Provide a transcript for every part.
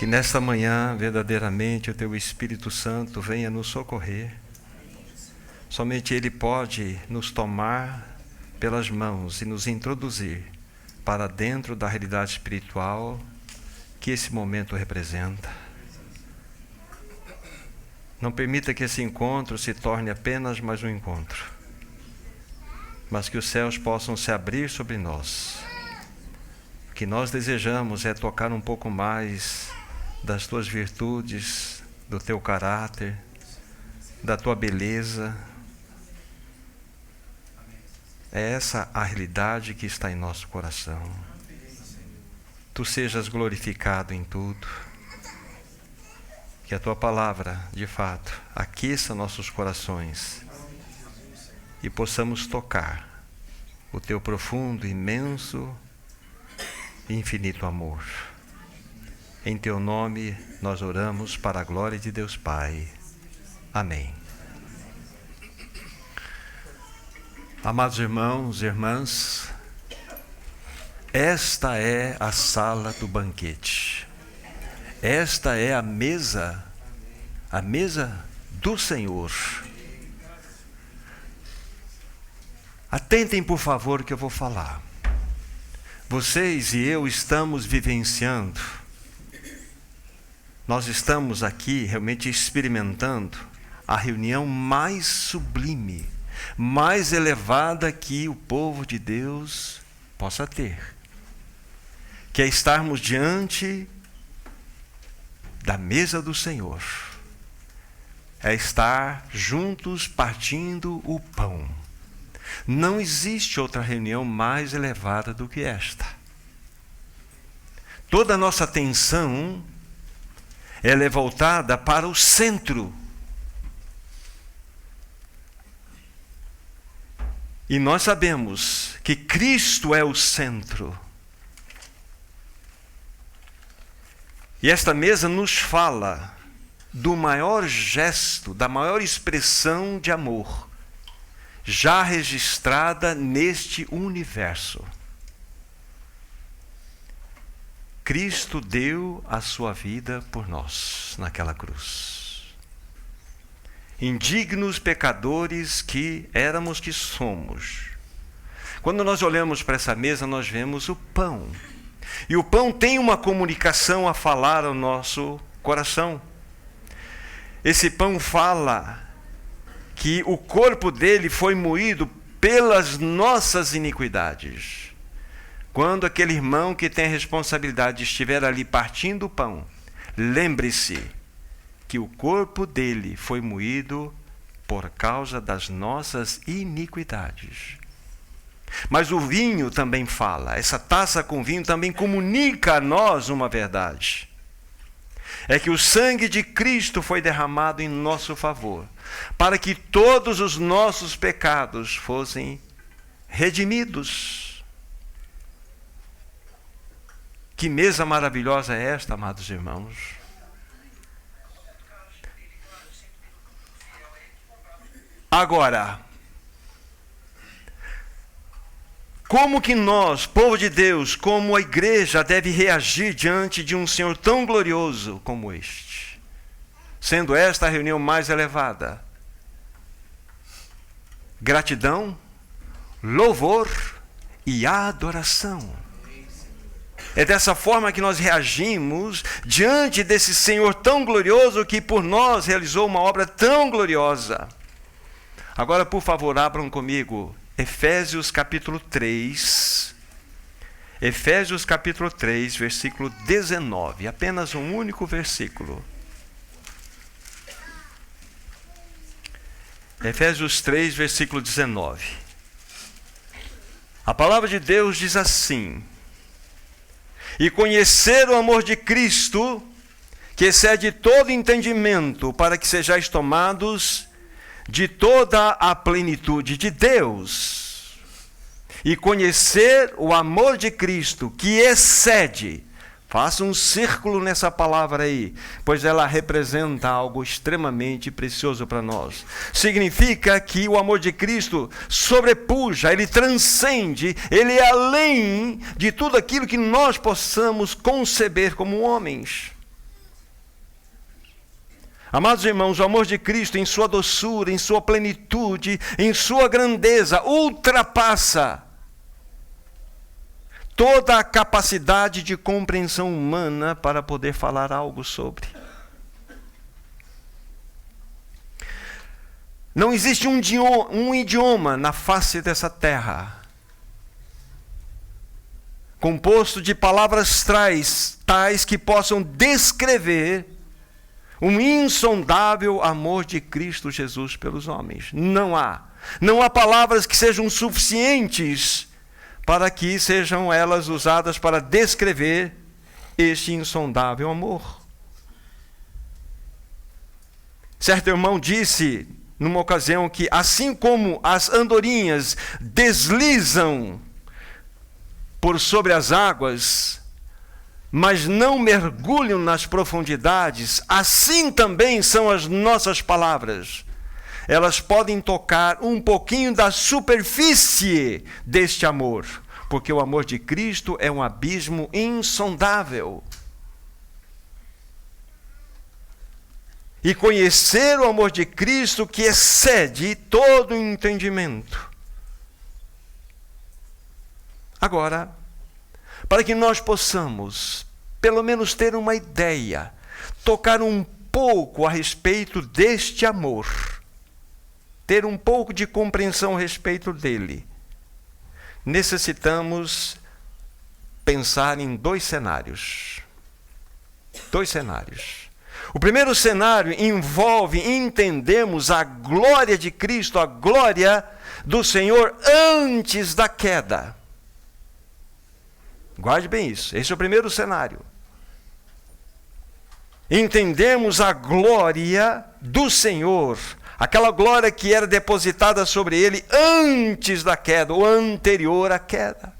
Que nesta manhã, verdadeiramente, o Teu Espírito Santo venha nos socorrer. Somente Ele pode nos tomar pelas mãos e nos introduzir para dentro da realidade espiritual que esse momento representa. Não permita que esse encontro se torne apenas mais um encontro, mas que os céus possam se abrir sobre nós. O que nós desejamos é tocar um pouco mais das Tuas virtudes, do Teu caráter, da Tua beleza. É essa a realidade que está em nosso coração. Tu sejas glorificado em tudo. Que a Tua palavra, de fato, aqueça nossos corações e possamos tocar o Teu profundo, imenso e infinito amor. Em Teu nome nós oramos para a glória de Deus Pai. Amém. Amados irmãos e irmãs, esta é a sala do banquete. Esta é a mesa do Senhor. Atentem, por favor, que eu vou falar. Vocês e eu estamos vivenciando, nós estamos aqui realmente experimentando a reunião mais sublime, mais elevada que o povo de Deus possa ter, que é estarmos diante da mesa do Senhor, é estar juntos partindo o pão. Não existe outra reunião mais elevada do que esta. Toda a nossa atenção ela é voltada para o centro. E nós sabemos que Cristo é o centro. E esta mesa nos fala do maior gesto, da maior expressão de amor já registrada neste universo. Cristo deu a sua vida por nós naquela cruz. Indignos pecadores que éramos, que somos. Quando nós olhamos para essa mesa, nós vemos o pão. E o pão tem uma comunicação a falar ao nosso coração. Esse pão fala que o corpo dele foi moído pelas nossas iniquidades. Quando aquele irmão que tem a responsabilidade estiver ali partindo o pão, lembre-se que o corpo dele foi moído por causa das nossas iniquidades. Mas o vinho também fala, essa taça com vinho também comunica a nós uma verdade. É que o sangue de Cristo foi derramado em nosso favor, para que todos os nossos pecados fossem redimidos. Que mesa maravilhosa é esta, amados irmãos? Agora, como que nós, povo de Deus, como a igreja, deve reagir diante de um Senhor tão glorioso como este? Sendo esta a reunião mais elevada. Gratidão, louvor e adoração. É dessa forma que nós reagimos diante desse Senhor tão glorioso que por nós realizou uma obra tão gloriosa. Agora, por favor, abram comigo Efésios capítulo 3. Efésios capítulo 3, versículo 19. Apenas um único versículo. Efésios 3, versículo 19. A palavra de Deus diz assim: e conhecer o amor de Cristo, que excede todo entendimento, para que sejais tomados de toda a plenitude de Deus. E conhecer o amor de Cristo, que excede. Faça um círculo nessa palavra aí, pois ela representa algo extremamente precioso para nós. Significa que o amor de Cristo sobrepuja, ele transcende, ele é além de tudo aquilo que nós possamos conceber como homens. Amados irmãos, o amor de Cristo em sua doçura, em sua plenitude, em sua grandeza, ultrapassa toda a capacidade de compreensão humana para poder falar algo sobre. Não existe um idioma na face dessa terra composto de palavras tais que possam descrever um insondável amor de Cristo Jesus pelos homens. Não há. Não há palavras que sejam suficientes para que sejam elas usadas para descrever este insondável amor. Certo irmão disse numa ocasião que assim como as andorinhas deslizam por sobre as águas, mas não mergulham nas profundidades, assim também são as nossas palavras. Elas podem tocar um pouquinho da superfície deste amor, porque o amor de Cristo é um abismo insondável. E conhecer o amor de Cristo que excede todo o entendimento. Agora, para que nós possamos, pelo menos ter uma ideia, tocar um pouco a respeito deste amor, ter um pouco de compreensão a respeito dele, necessitamos pensar em dois cenários. Dois cenários. O primeiro cenário envolve entendermos a glória de Cristo, a glória do Senhor antes da queda. Guarde bem isso. Esse é o primeiro cenário. Entendemos a glória do Senhor, aquela glória que era depositada sobre ele antes da queda, ou anterior à queda.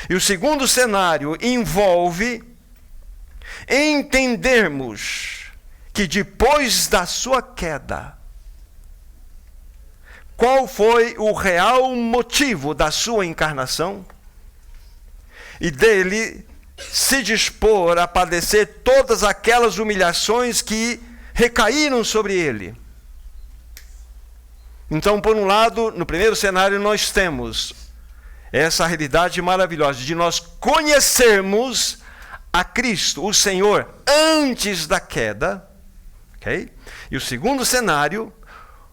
E o segundo cenário envolve entendermos que depois da sua queda, qual foi o real motivo da sua encarnação? E dele se dispor a padecer todas aquelas humilhações que recaíram sobre ele. Então, por um lado, no primeiro cenário, nós temos essa realidade maravilhosa de nós conhecermos a Cristo, o Senhor, antes da queda. Okay? E o segundo cenário,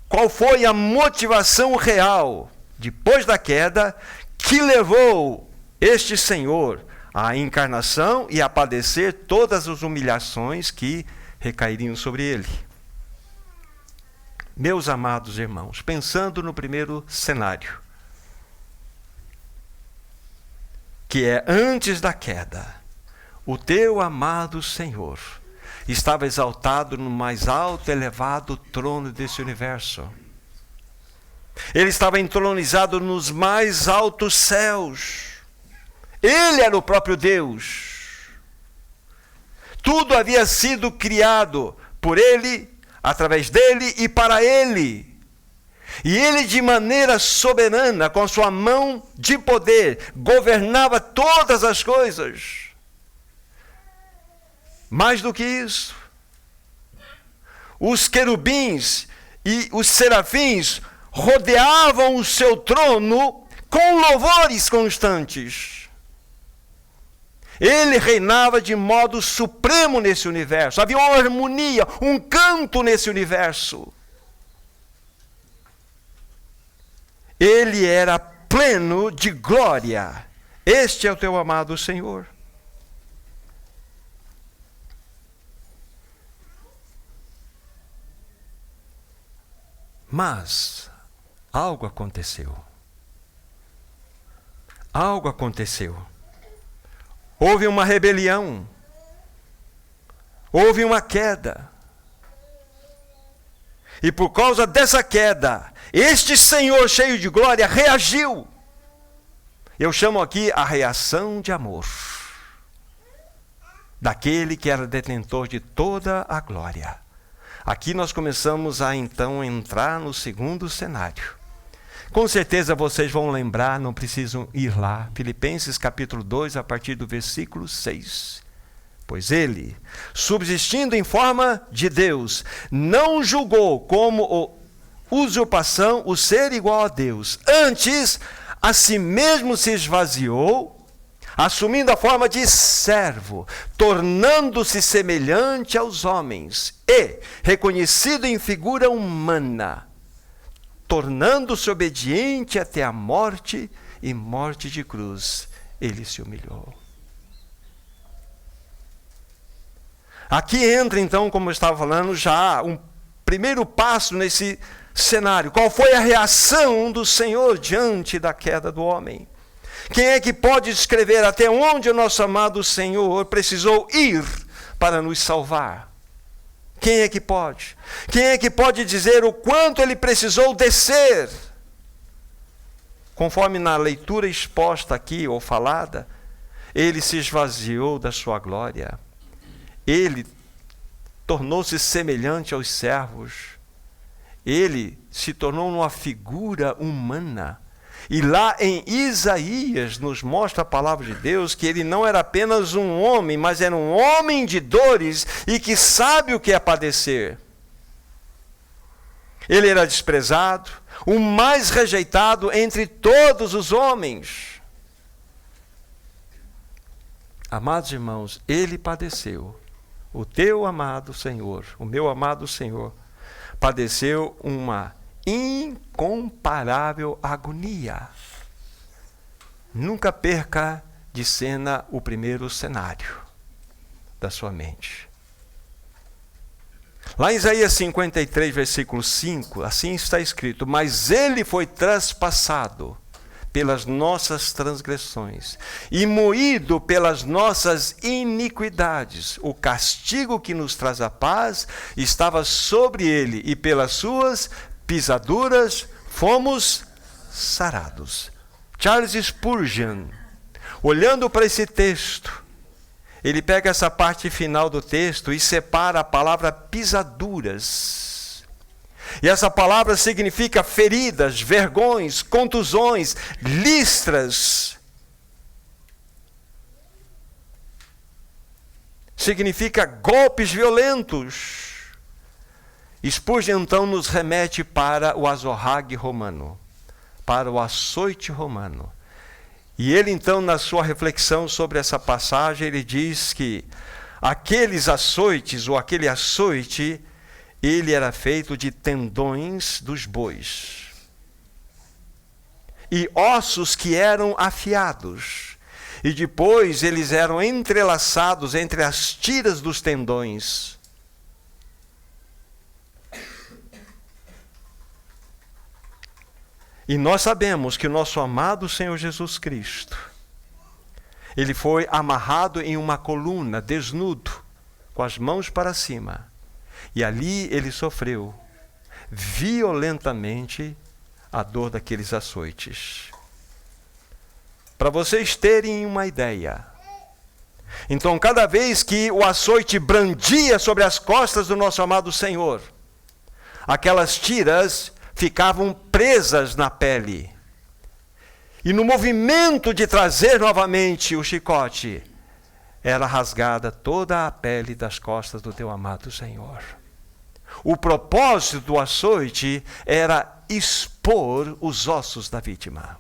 qual foi a motivação real, depois da queda, que levou este Senhor à encarnação e a padecer todas as humilhações que recairiam sobre ele. Meus amados irmãos, pensando no primeiro cenário, que é antes da queda, o teu amado Senhor estava exaltado no mais alto, elevado trono desse universo. Ele estava entronizado nos mais altos céus. Ele era o próprio Deus. Tudo havia sido criado por ele, através dele e para ele. E ele, de maneira soberana, com sua mão de poder, governava todas as coisas. Mais do que isso, os querubins e os serafins rodeavam o seu trono com louvores constantes. Ele reinava de modo supremo nesse universo. Havia uma harmonia, um canto nesse universo. Ele era pleno de glória. Este é o teu amado Senhor. Mas algo aconteceu. Algo aconteceu. Houve uma rebelião. Houve uma queda. E por causa dessa queda, este Senhor cheio de glória reagiu. Eu chamo aqui a reação de amor daquele que era detentor de toda a glória. Aqui nós começamos a então entrar no segundo cenário. Com certeza vocês vão lembrar, não precisam ir lá. Filipenses capítulo 2, a partir do versículo 6. Pois ele, subsistindo em forma de Deus, não julgou como usurpação o ser igual a Deus. Antes, a si mesmo se esvaziou, assumindo a forma de servo, tornando-se semelhante aos homens, e, reconhecido em figura humana, tornando-se obediente até a morte e morte de cruz, ele se humilhou. Aqui entra então, como eu estava falando, já um primeiro passo nesse cenário. Qual foi a reação do Senhor diante da queda do homem? Quem é que pode descrever até onde o nosso amado Senhor precisou ir para nos salvar? Quem é que pode? Quem é que pode dizer o quanto ele precisou descer? Conforme na leitura exposta aqui, ou falada, ele se esvaziou da sua glória. Ele tornou-se semelhante aos servos. Ele se tornou uma figura humana. E lá em Isaías nos mostra a palavra de Deus que ele não era apenas um homem, mas era um homem de dores e que sabe o que é padecer. Ele era desprezado, o mais rejeitado entre todos os homens. Amados irmãos, ele padeceu. O teu amado Senhor, o meu amado Senhor, padeceu uma incomparável agonia. Nunca perca de cena o primeiro cenário da sua mente. Lá em Isaías 53, versículo 5, assim está escrito: mas ele foi traspassado pelas nossas transgressões e moído pelas nossas iniquidades. O castigo que nos traz a paz estava sobre ele, e pelas suas pisaduras fomos sarados. Charles Spurgeon, olhando para esse texto, ele pega essa parte final do texto e separa a palavra pisaduras. E essa palavra significa feridas, vergões, contusões, listras. Significa golpes violentos. Spurgeon então nos remete para o azorrague romano, para o açoite romano. E ele então, na sua reflexão sobre essa passagem, ele diz que aqueles açoites, ou aquele açoite, ele era feito de tendões dos bois e ossos que eram afiados, e depois eles eram entrelaçados entre as tiras dos tendões. E nós sabemos que o nosso amado Senhor Jesus Cristo, ele foi amarrado em uma coluna, desnudo, com as mãos para cima. E ali ele sofreu violentamente a dor daqueles açoites. Para vocês terem uma ideia, então cada vez que o açoite brandia sobre as costas do nosso amado Senhor, aquelas tiras ficavam presas na pele. E no movimento de trazer novamente o chicote, era rasgada toda a pele das costas do teu amado Senhor. O propósito do açoite era expor os ossos da vítima.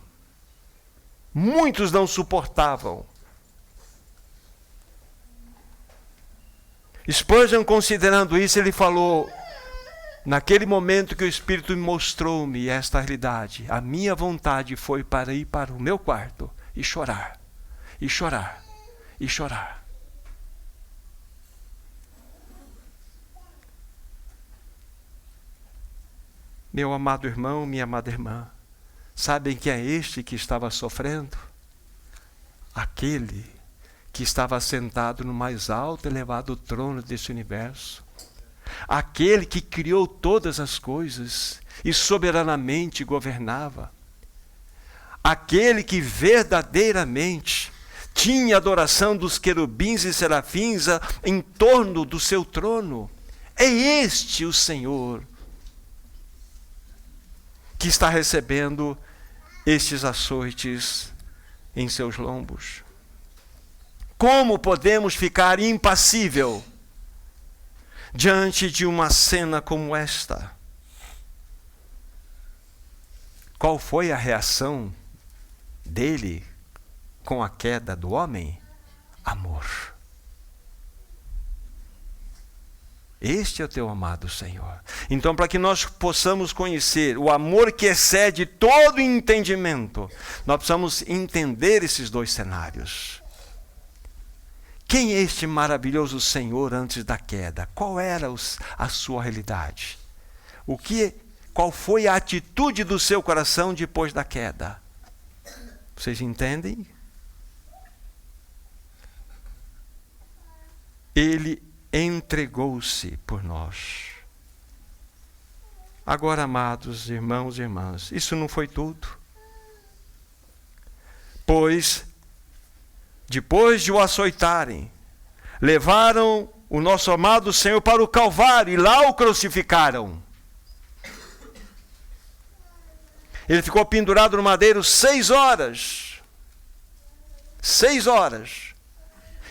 Muitos não suportavam. Spurgeon, considerando isso, ele falou: naquele momento que o Espírito mostrou-me esta realidade, a minha vontade foi para ir para o meu quarto e chorar, e chorar, e chorar. Meu amado irmão, minha amada irmã, sabem que é este que estava sofrendo? Aquele que estava sentado no mais alto e elevado trono desse universo. Aquele que criou todas as coisas e soberanamente governava. Aquele que verdadeiramente tinha adoração dos querubins e serafins em torno do seu trono. É este o Senhor que está recebendo estes açoites em seus lombos. Como podemos ficar impassível diante de uma cena como esta? Qual foi a reação dele com a queda do homem? Amor. Este é o teu amado Senhor. Então, para que nós possamos conhecer o amor que excede todo entendimento, nós precisamos entender esses dois cenários. Quem é este maravilhoso Senhor antes da queda? Qual era a sua realidade? Qual foi a atitude do seu coração depois da queda? Vocês entendem? Ele entregou-se por nós. Agora, amados irmãos e irmãs, isso não foi tudo. Pois, depois de o açoitarem, levaram o nosso amado Senhor para o Calvário e lá o crucificaram. Ele ficou pendurado no madeiro 6 horas. 6 horas.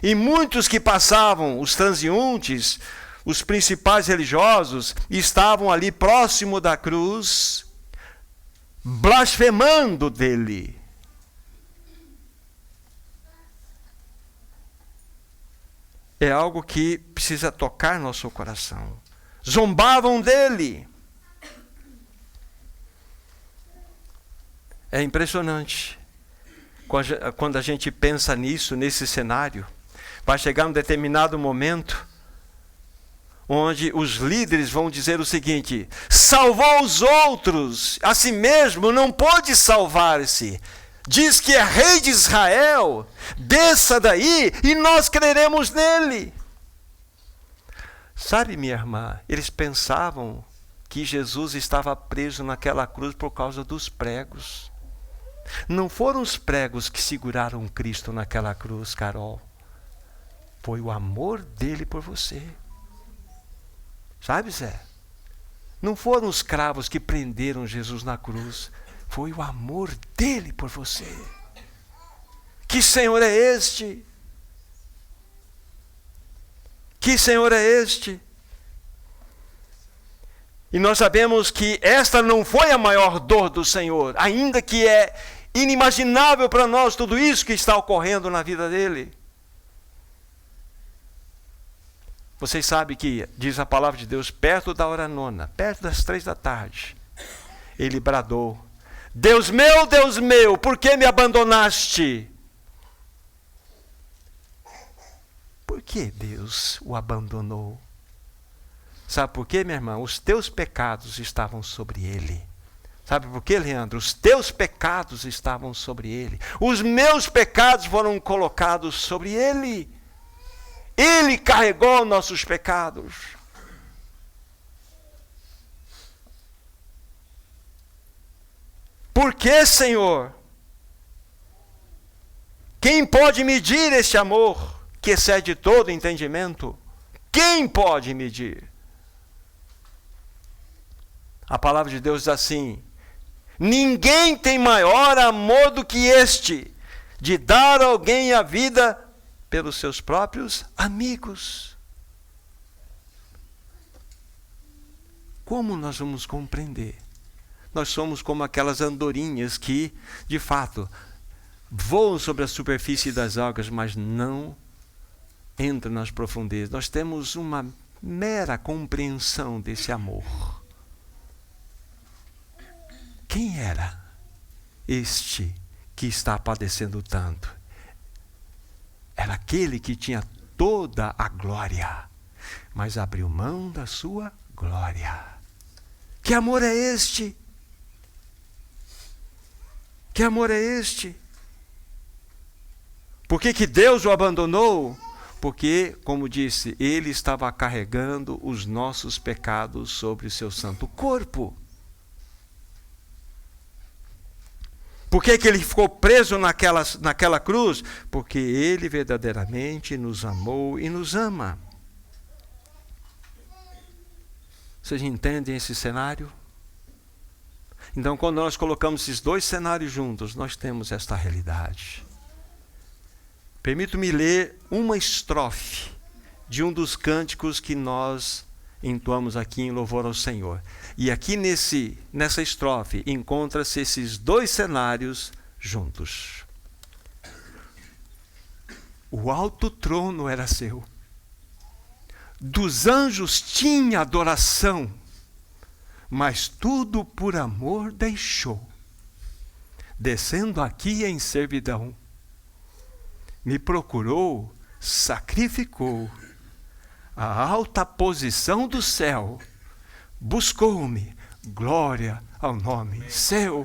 E muitos que passavam, os transeuntes, os principais religiosos, estavam ali próximo da cruz, blasfemando dele. É algo que precisa tocar nosso coração. Zombavam dele. É impressionante. Quando a gente pensa nisso, nesse cenário, vai chegar um determinado momento onde os líderes vão dizer o seguinte: salvou os outros, a si mesmo não pôde salvar-se. Diz que é rei de Israel, desça daí e nós creremos nele. Sabe, minha irmã, eles pensavam que Jesus estava preso naquela cruz por causa dos pregos. Não foram os pregos que seguraram Cristo naquela cruz, Carol. Foi o amor dele por você. Sabe, Zé? Não foram os cravos que prenderam Jesus na cruz. Foi o amor dele por você. Que Senhor é este? Que Senhor é este? E nós sabemos que esta não foi a maior dor do Senhor, ainda que é inimaginável para nós tudo isso que está ocorrendo na vida dele. Vocês sabem que, diz a palavra de Deus, perto da hora nona, perto das 3 da tarde, ele bradou: Deus meu, por que me abandonaste? Por que Deus o abandonou? Sabe por quê, minha irmã? Os teus pecados estavam sobre ele. Sabe por quê, Leandro? Os teus pecados estavam sobre ele. Os meus pecados foram colocados sobre ele. Ele carregou nossos pecados. Por que, Senhor? Quem pode medir este amor que excede todo entendimento? Quem pode medir? A palavra de Deus diz assim: ninguém tem maior amor do que este, de dar a alguém a vida pelos seus próprios amigos. Como nós vamos compreender? Nós somos como aquelas andorinhas que, de fato, voam sobre a superfície das águas, mas não entram nas profundezas. Nós temos uma mera compreensão desse amor. Quem era este que está padecendo tanto? Era aquele que tinha toda a glória, mas abriu mão da sua glória. Que amor é este? Que amor é este? Por que Deus o abandonou? Porque, como disse, ele estava carregando os nossos pecados sobre o seu santo corpo. Por que ele ficou preso naquela cruz? Porque ele verdadeiramente nos amou e nos ama. Vocês entendem esse cenário? Então, quando nós colocamos esses dois cenários juntos, nós temos esta realidade. Permito-me ler uma estrofe de um dos cânticos que nós entoamos aqui em louvor ao Senhor. E aqui nessa estrofe encontra-se esses dois cenários juntos. O alto trono era seu. Dos anjos tinha adoração, mas tudo por amor deixou. Descendo aqui em servidão, me procurou, sacrificou a alta posição do céu, buscou-me, glória ao nome seu.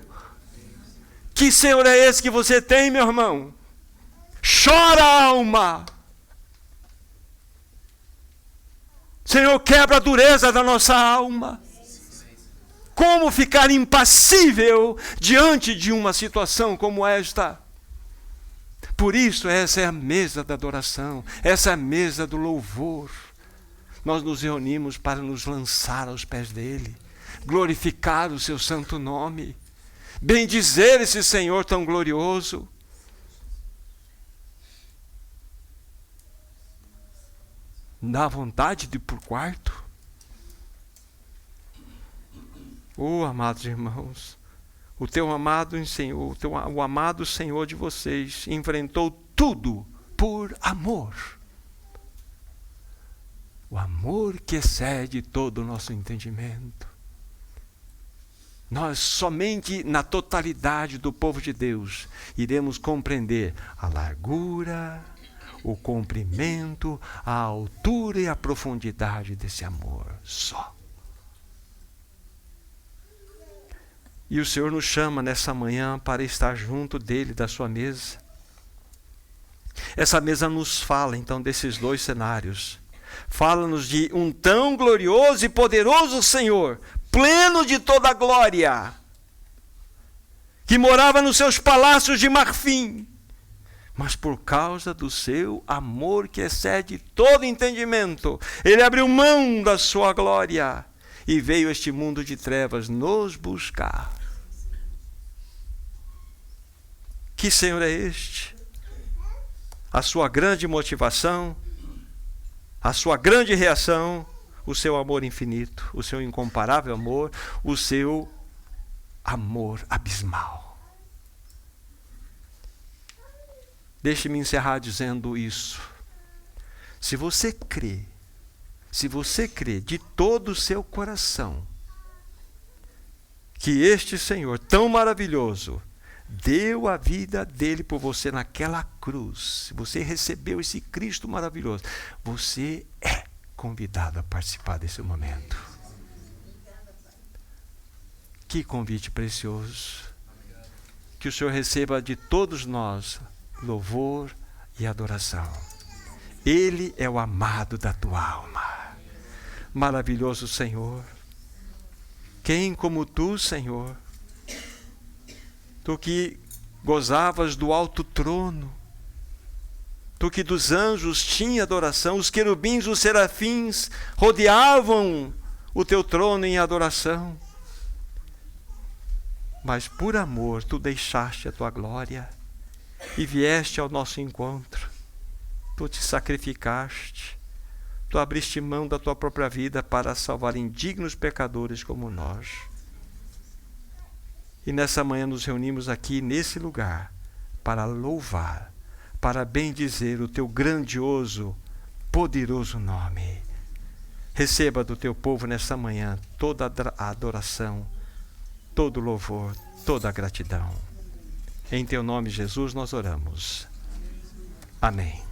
Que Senhor é esse que você tem, meu irmão? Chora, alma! Senhor, quebra a dureza da nossa alma. Como ficar impassível diante de uma situação como esta? Por isso, essa é a mesa da adoração, essa é a mesa do louvor. Nós nos reunimos para nos lançar aos pés dele, glorificar o seu santo nome, bendizer esse Senhor tão glorioso. Dá vontade de ir para o quarto? Oh, amados irmãos, o teu amado Senhor, o amado Senhor de vocês enfrentou tudo por amor. O amor que excede todo o nosso entendimento. Nós somente na totalidade do povo de Deus iremos compreender a largura, o comprimento, a altura e a profundidade desse amor só. E o Senhor nos chama nessa manhã para estar junto dele, da sua mesa. Essa mesa nos fala então desses dois cenários. Fala-nos de um tão glorioso e poderoso Senhor, pleno de toda glória, que morava nos seus palácios de marfim, mas por causa do seu amor que excede todo entendimento, ele abriu mão da sua glória e veio a este mundo de trevas nos buscar. Que Senhor é este? A sua grande motivação, a sua grande reação, o seu amor infinito, o seu incomparável amor, o seu amor abismal. Deixe-me encerrar dizendo isso. Se você crê de todo o seu coração que este Senhor tão maravilhoso deu a vida dele por você naquela cruz, se você recebeu esse Cristo maravilhoso, você é convidado a participar desse momento. Que convite precioso. Que o Senhor receba de todos nós louvor e adoração. Ele é o amado da tua alma. Maravilhoso Senhor. Quem como tu, Senhor? Tu que gozavas do alto trono, tu que dos anjos tinha adoração, os querubins, os serafins rodeavam o teu trono em adoração. Mas por amor tu deixaste a tua glória e vieste ao nosso encontro. Tu te sacrificaste, tu abriste mão da tua própria vida para salvar indignos pecadores como nós. E nessa manhã nos reunimos aqui nesse lugar para louvar, para bendizer o teu grandioso, poderoso nome. Receba do teu povo nessa manhã toda a adoração, todo o louvor, toda a gratidão. Em teu nome, Jesus, nós oramos. Amém.